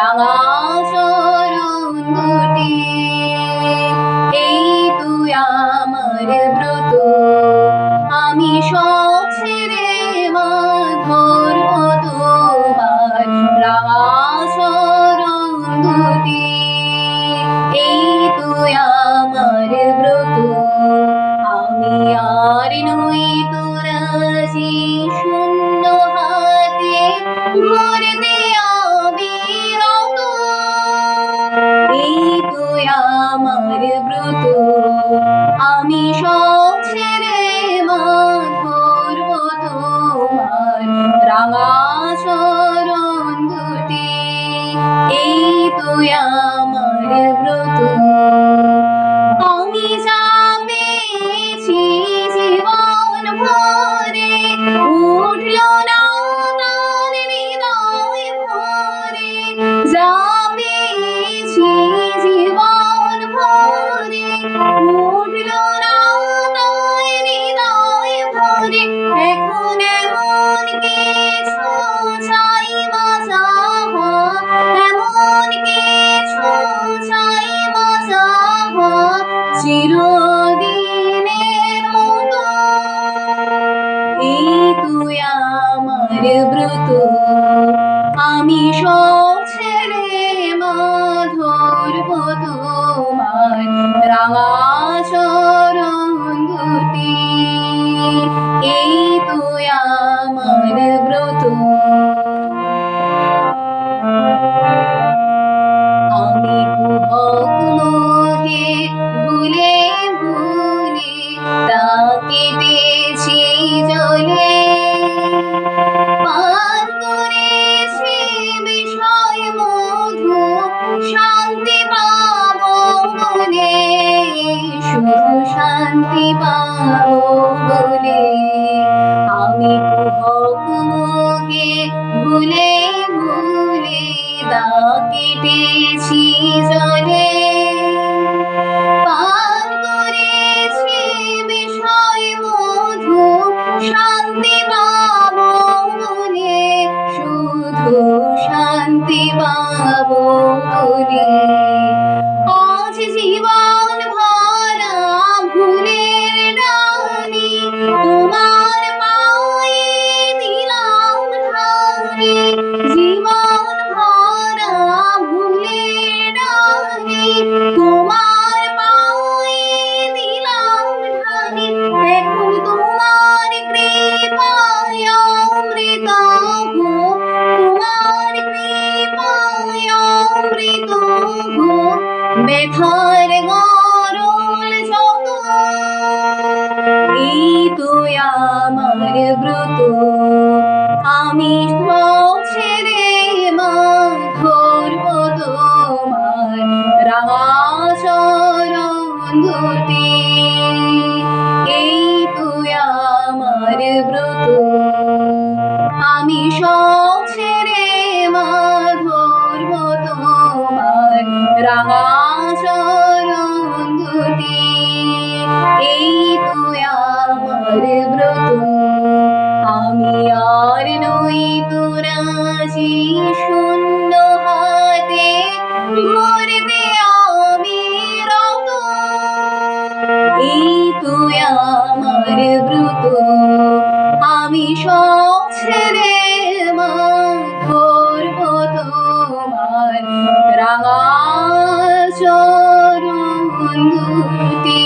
রাঙা চরণ দুটি। এই তুই আমার ব্রত, আমি সব ছেড়ে মা ধরব তোমার রাঙা চরণ দুটি। এই তুই আমার ব্রত, আমি আর নই তোরাজি শূন্য হাতে ভরতে অবিরত। এই তুই আমার ব্রত, আমি সব ছেড়ে মা ধরব তোমার রাঙা চরণ দুটি। এই তুই আমার ব্রত, আমি যা পেয়েছি জীবন ভরে উঠল না তার হৃদয় ভরে। যা পেয়েছি জীবন ভরে উঠল না তার হৃদয় ভরে। এখন এমন কিছু চাই মা চাওয়া, এমন কিছু চাই মা চাওয়া চিরদিনের মতো। এই তুই আমার ব্রত, আমি সব ছেড়ে মা ধরব তোমার রাঙা চরণ দুটি। এই তুই আমার ব্রত, আমি কুহক মোহে ভুলে ভুলে তা কেটেছি জলে। পার করেছি বিষয় মধু শান্তি পাবো বলে, শুধু শান্তি পাবো বলে। আমি কুহক মোহে ভুলে ভুলে তা কেটেছি জলে। পার করেছি বিষয় মধু শান্তি পাবো বলে, শুধু শান্তি পাবো বলে। আজ জীবন ভরা ভুলের ডালি তোমার পায়ে দিলাম ঢালি। জীবন ভরা ভুলের ডালি তোমার পায়ে দিলাম ঢালি। এখন তোমার কৃপায় অমৃত ভোগ, তোমার কৃপায় অমৃত ভোগ। ব্যথার গরল যত, এই তুই আমার ব্রত, আমি সব ছেড়ে মা ধরব তোমার রাঙা চরণ দুটি। এই তুই আমার ব্রত, আমি সব ছেড়ে মা ধরব তোমার রাঙা চরণ দুটি। এই তুই আমার ব্রত, আমি আর নই তোরাজি শূন্য হাতে ভরতে অবিরত। এই তুই আমার ব্রত, আমি সব ছেড়ে মা ধরব তোমার রাঙা চরণ দুটি।